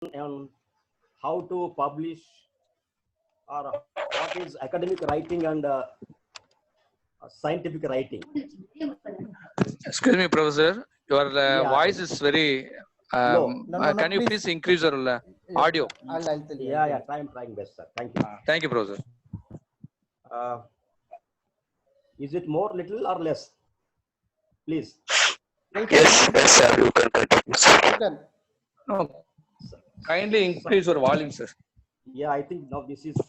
on how to publish or what is academic writing and scientific writing. Excuse me, Professor. Your Yeah, voice is very. low. No, Can you please increase your Yes, audio? I'll tell you. Yeah, trying best, sir. Thank you. Thank you, Professor. Is it more, little, or less? Please. Yes, sir. You can continue, sir. You can. No, kindly increase your volume, sir. Yeah, I think now this could be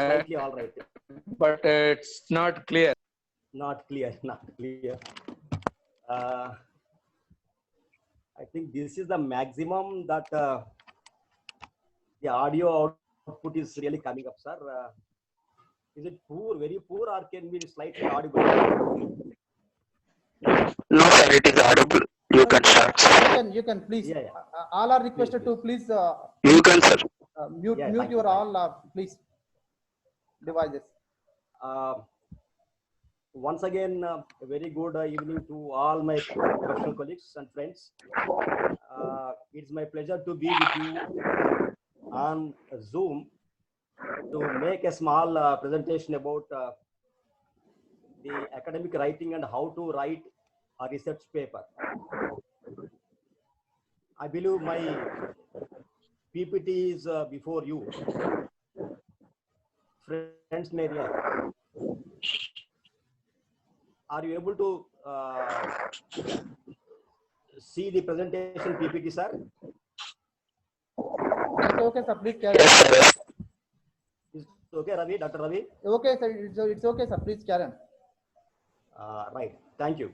slightly all right. But it's not clear. Not clear, not clear. I think this is the maximum that the audio output is really coming up, sir. Is it poor, very poor, or can be slightly audible? No, sir. It is audible. You can start, sir. You can please. Yeah. All are requested to please You can, sir. mute Yeah, mute thank you, your thank all please devices. Once again, a very good evening to all my professional colleagues and friends. It's my pleasure to be with you on Zoom to make a small presentation about the academic writing and how to write a research paper. I believe my PPT is before you. Friends may react. Are you able to see the presentation PPT, sir? Okay, sir. Please carry Yes, on. sir. Yes. Is it okay, Ravi, Dr. Ravi? Okay, sir. It's okay, sir. Please carry on. Right. Thank you.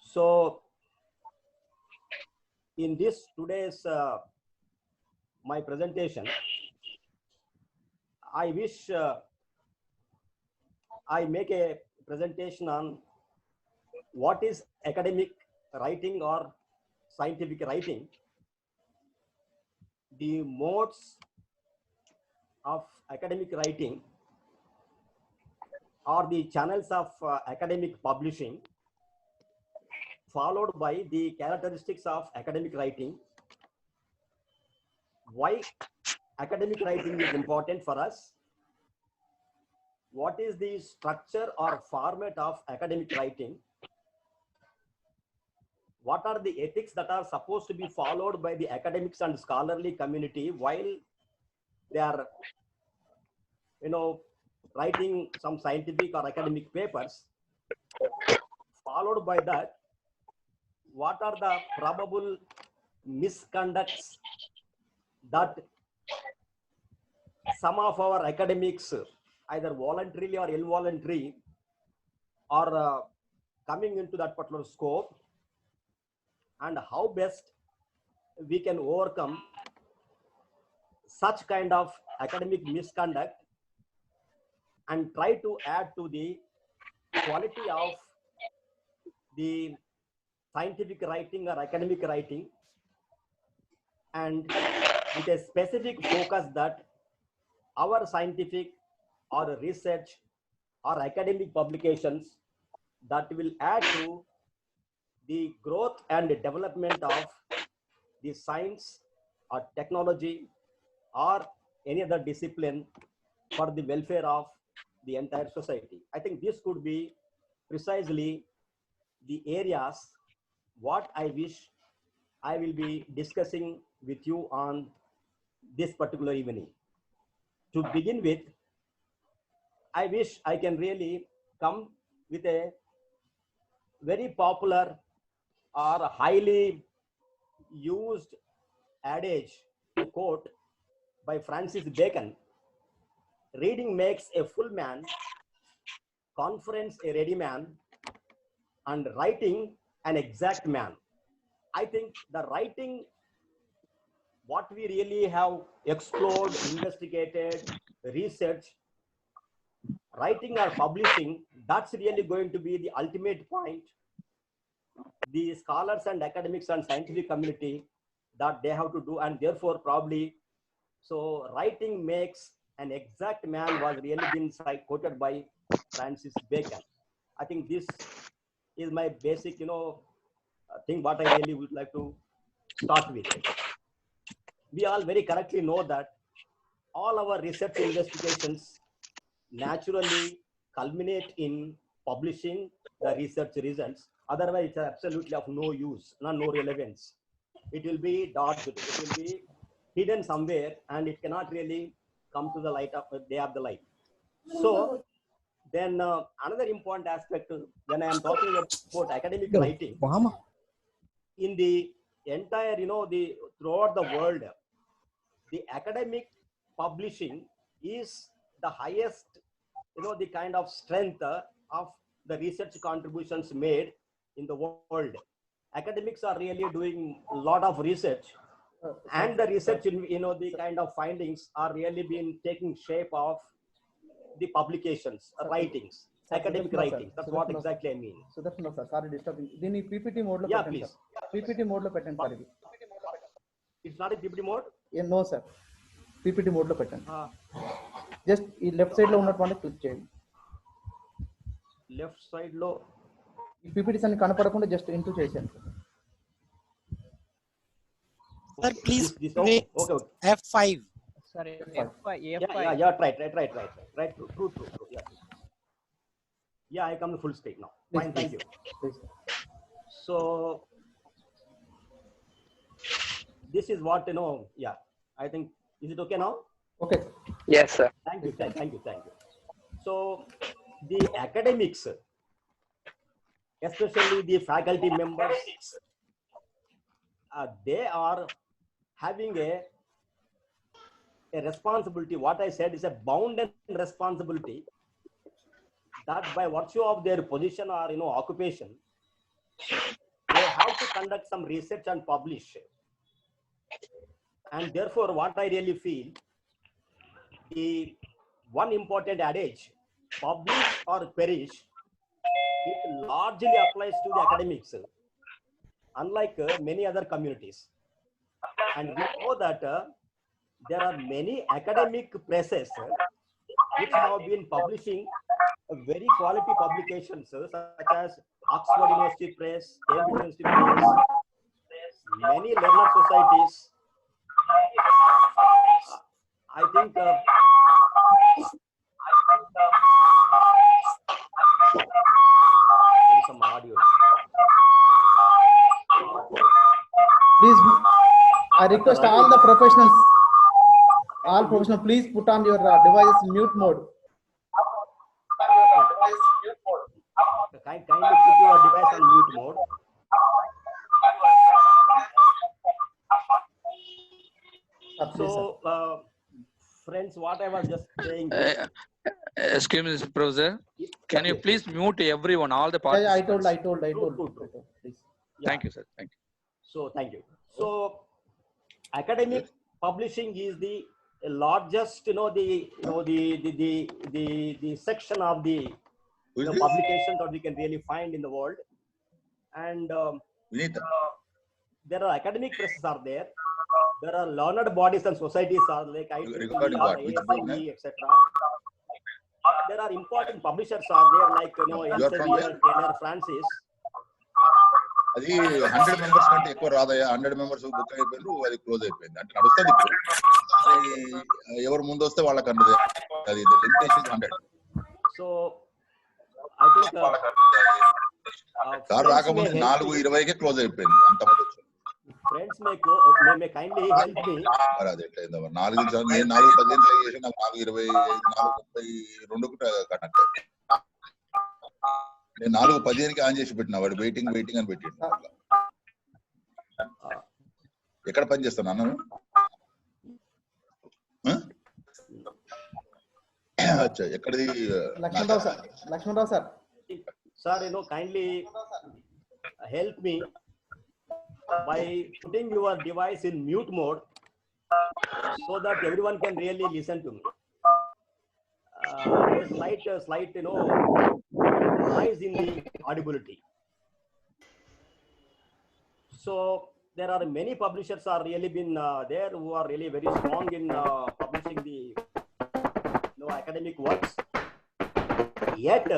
So, in this today's my presentation, I wish I make a presentation on what is academic writing or scientific writing, the modes of academic writing or the channels of academic publishing, followed by the characteristics of academic writing, why academic writing is important for us, what is the structure or format of academic writing, what are the ethics that are supposed to be followed by the academics and scholarly community while they are, writing some scientific or academic papers, followed by that, what are the probable misconducts that some of our academics, either voluntarily or involuntarily, are coming into that particular scope, and how best we can overcome such kind of academic misconduct and try to add to the quality of the scientific writing or academic writing, and with a specific focus that our scientific or research or academic publications that will add to the growth and development of the science or technology or any other discipline for the welfare of the entire society. I think this could be precisely the areas what I wish I will be discussing with you on this particular evening. To begin with, I wish I can really come with a very popular or highly used adage, a quote by Francis Bacon: reading makes a full man, conference a ready man, and writing an exact man. I think the writing, what we really have explored, investigated, researched, writing or publishing, that's really going to be the ultimate point. The scholars and academics and scientific community that they have to do, and therefore probably, so writing makes an exact man was really been quoted by Francis Bacon. I think this is my basic, thing what I really would like to start with. We all very correctly know that all our research investigations naturally culminate in publishing the research results. Otherwise, it's absolutely of no use, no relevance. It will be dodged, it will be hidden somewhere, and it cannot really come to the light of day of the light. So then another important aspect when I am talking about academic writing, in the entire, throughout the world, the academic publishing is the highest, the kind of strength of the research contributions made in the world. Academics are really doing a lot of research, and the research, the kind of findings are really being taking shape of the publications, writings, academic writings. That's what exactly I mean. So that's no sir. Sorry disturbing. Dini PPT mode lo Yeah, pettandi please. sir. PPT mode lo pettandi sir ఇది. It's not a PPT mode. No sir. PPT mode lo pettandi. Just ఈ left side లో ఉన్నటువంటి click చేయండి. Left side low. ఈ PPTs అన్ని కనపడకుండా just into చేసేయండి. Sir, please This, wait. okay. F5. Sorry, F5. F5. Yeah, right. True. Yeah, I come to full screen now. Fine, thank you. Please. So this is what, yeah, I think, is it okay now? Okay. Yes, sir. Thank you. So the academics, especially the faculty members, they are having a responsibility. What I said is a bounden responsibility that by virtue of their position or occupation, they have to conduct some research and publish. And therefore, what I really feel, the one important adage, publish or perish, it largely applies to the academics, unlike many other communities. And we know that there are many academic presses which have been publishing very quality publications such as Oxford University Press, Cambridge University Press, many learner societies. I think there is some audio. Please, I request all the professionals, please put on your devices in mute mode. Kindly put your device on mute mode. So, friends, what I was just saying. Excuse me, Professor. Can you please mute everyone, all the Yeah, participants? I told. Please. Yeah. Thank you, sir. Thank you. So, thank you. So, academic publishing is the largest, the section of the publication that we can really find in the world. And there are academic presses are there. There are learned bodies and societies are like ASME, etc. There are important publishers are there like Elsevier, Taylor, Francis. అది 100 members కంటే ఎక్కువ రాదయ్యా. 100 members book అయిపోయింది, అది close అయిపోయింది అంటే నడుస్తుంది ఇప్పుడు. ఎవరు ముందు వస్తే వాళ్ళకి అన్నది అది limitation 100. So I think sir రాకముందు 4:20కే క్లోజ్ అయిపోయింది అంతమంది వచ్చారు. Friends may kindly help me. మరి అది ఎట్లయిందా 4 నేను 4:15 ట్రై చేసి నాకు 4:20 4:32కు కనెక్ట్ అయింది. నేను 4:15కి ఆన్ చేసి పెట్టినా, వాడు వెయిటింగ్ అని పెట్టిండు. ఎక్కడ పని చేస్తాను అన్న? అచ్చా, ఎక్కడిది? Lakshmanarao sir. Sir, kindly help me by putting your device in mute mode so that everyone can really listen to me. There's slight, noise in the audibility. So there are many publishers are really been there who are really very strong in publishing the academic works. Yet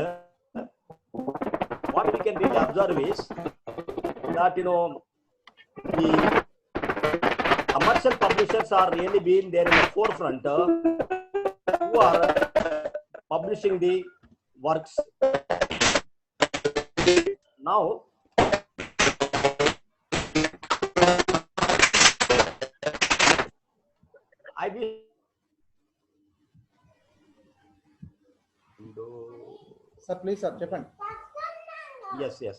what we can really observe is that the commercial publishers are really being there in the forefront who are publishing the works. Now, I will. Sir, please, sir, చెప్పండి. Yes, yes.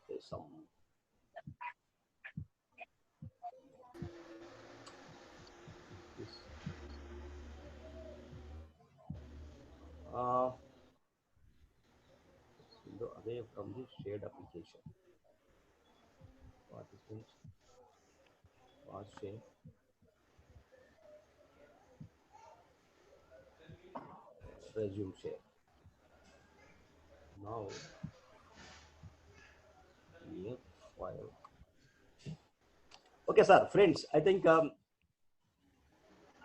There's some. Window away from the shared application. Participants. Pause share. Resume share. Now, new file. Okay, sir, friends, I think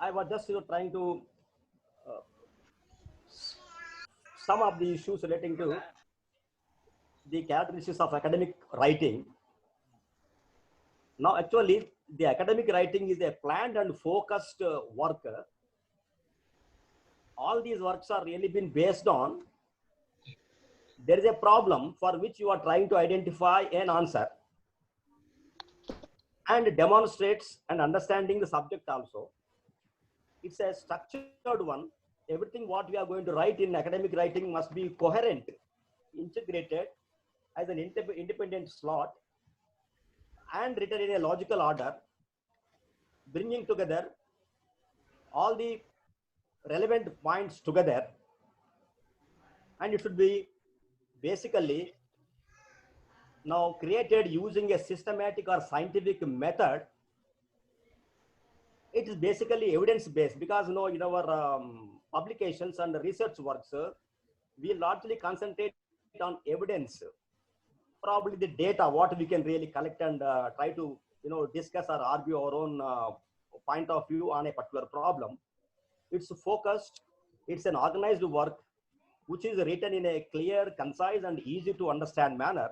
I was just trying to some of the issues relating to the characteristics of academic writing. Now, actually, the academic writing is a planned and focused work. All these works are really been based on there is a problem for which you are trying to identify an answer and demonstrates and understanding the subject also. It's a structured one. Everything what we are going to write in academic writing must be coherent, integrated as an independent slot and written in a logical order, bringing together all the relevant points together, and it should be basically now created using a systematic or scientific method. It is basically evidence-based because in our publications and research works, we largely concentrate on evidence, probably the data, what we can really collect and try to discuss or argue our own point of view on a particular problem. It's focused, it's an organized work which is written in a clear, concise and easy to understand manner,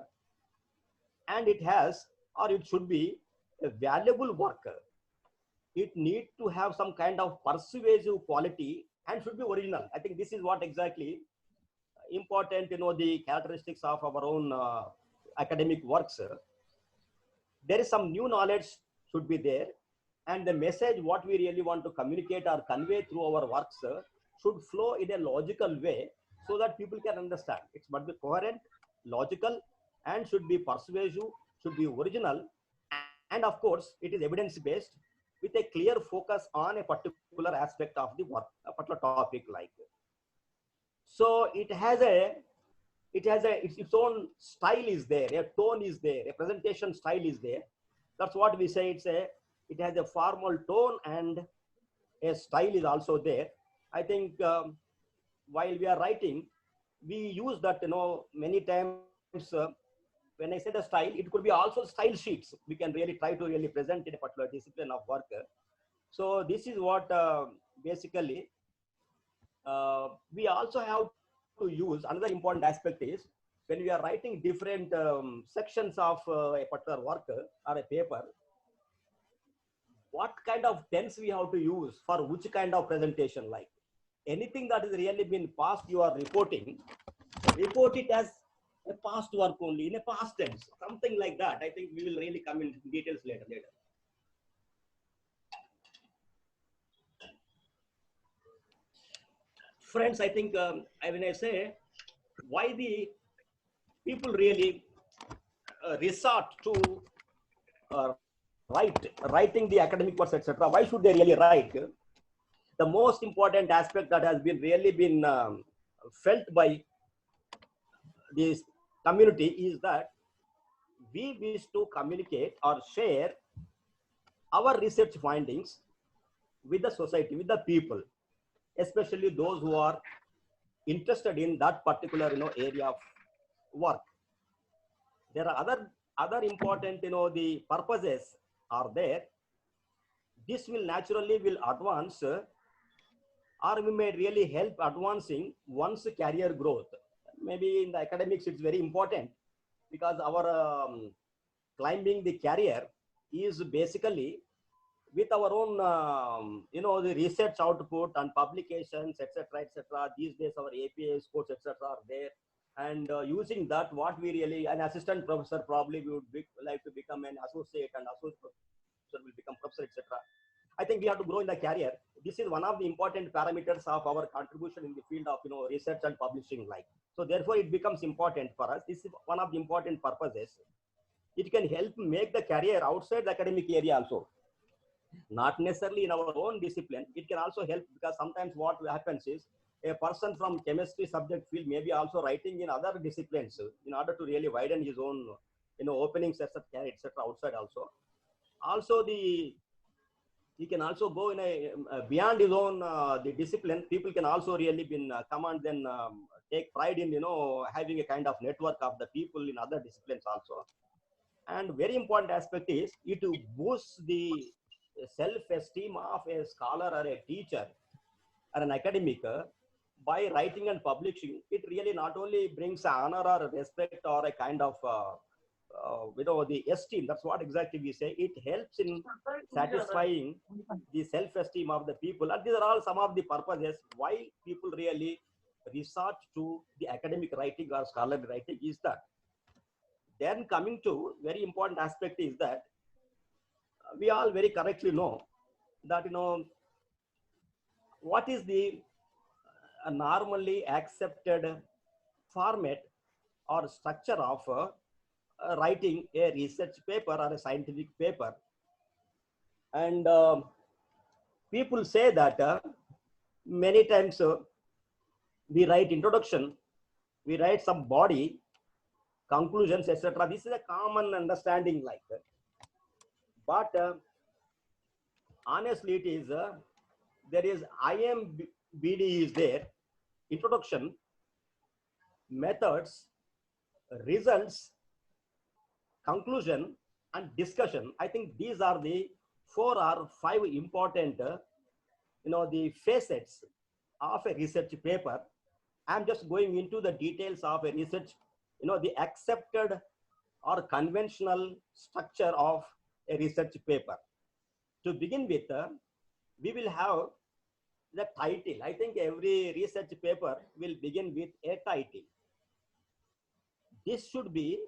and it has, or it should be, a valuable work. It needs to have some kind of persuasive quality and should be original. I think this is what exactly important, the characteristics of our own academic works. There is some new knowledge should be there, and the message what we really want to communicate or convey through our works should flow in a logical way so that people can understand. It must be coherent, logical, and should be persuasive, should be original, and of course, it is evidence-based with a clear focus on a particular aspect of the work, a particular topic like. So it has its own style is there, a tone is there, a presentation style is there. That's what we say. It has a formal tone and a style is also there. I think while we are writing, we use that many times. When I say the style, it could be also style sheets. We can really try to really present in a particular discipline of work. So this is what basically we also have to use. Another important aspect is when we are writing different sections of a particular work or a paper, what kind of tense we have to use for which kind of presentation. Like anything that is really been past, you are reporting, report it as a past work only, in a past tense, something like that. I think we will really come in details later. Friends, I think when I say why the people really resort to writing the academic works, etc., why should they really write? The most important aspect that has been really been felt by this community is that we wish to communicate or share our research findings with the society, with the people, especially those who are interested in that particular area of work. There are other important the purposes are there. This will naturally advance or we may really help advancing one's career growth. Maybe in the academics, it's very important because our climbing the career is basically with our own, the research output and publications, etc., etc. These days, our APA scores, etc., are there. And using that, what we really, an assistant professor probably we would like to become an associate, and associate professor will become professor, etc. I think we have to grow in the career. This is one of the important parameters of our contribution in the field of research and publishing. So therefore, it becomes important for us. This is one of the important purposes. It can help make the career outside the academic area also. Not necessarily in our own discipline. It can also help because sometimes what happens is a person from chemistry subject field may be also writing in other disciplines in order to really widen his own, openings, etc., outside also. Also, he can also go in a beyond his own the discipline. People can also really come and then take pride in having a kind of network of the people in other disciplines also. And very important aspect is it boosts the self-esteem of a scholar or a teacher or an academic by writing and publishing. It really not only brings honor or respect or a kind of the esteem. That's what exactly we say. It helps in satisfying the self-esteem of the people. And these are all some of the purposes why people really resort to the academic writing or scholarly writing is that. Then coming to very important aspect is that we all very correctly know that what is the normally accepted format or structure of writing a research paper or a scientific paper. And people say that many times we write introduction, we write some body, conclusions, etc. This is a common understanding like that. But honestly, it is there is IMBD is there, introduction, methods, results, conclusion, and discussion. I think these are the 4 or 5 important, the facets of a research paper. I'm just going into the details of a research, the accepted or conventional structure of a research paper. To begin with, we will have the title. I think every research paper will begin with a title. This should be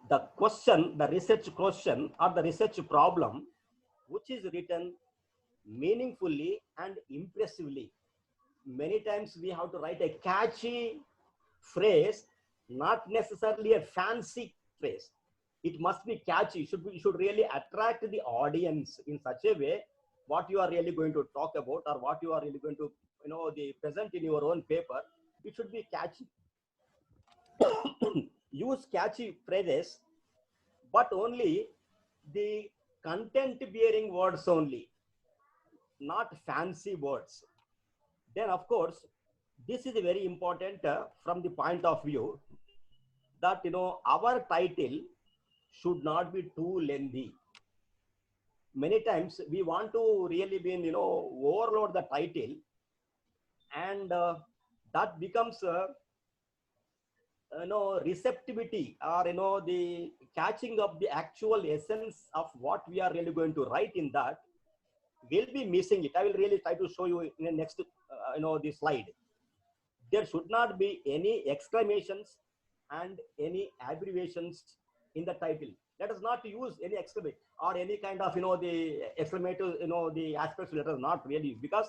the question, the research question or the research problem, which is written meaningfully and impressively. Many times we have to write a catchy phrase, not necessarily a fancy phrase. It must be catchy. You should really attract the audience in such a way what you are really going to talk about or what you are really going to present in your own paper. It should be catchy. Use catchy phrases, but only the content bearing words only, not fancy words. Then of course, this is very important from the point of view that our title should not be too lengthy. Many times we want to really be overload the title, and that becomes receptivity or the catching up the actual essence of what we are really going to write in that. We'll be missing it. I will really try to show you in the next the slide. There should not be any exclamations and any abbreviations in the title. Let us not use any exclamation or any kind of the exclamative the aspects. Let us not really, because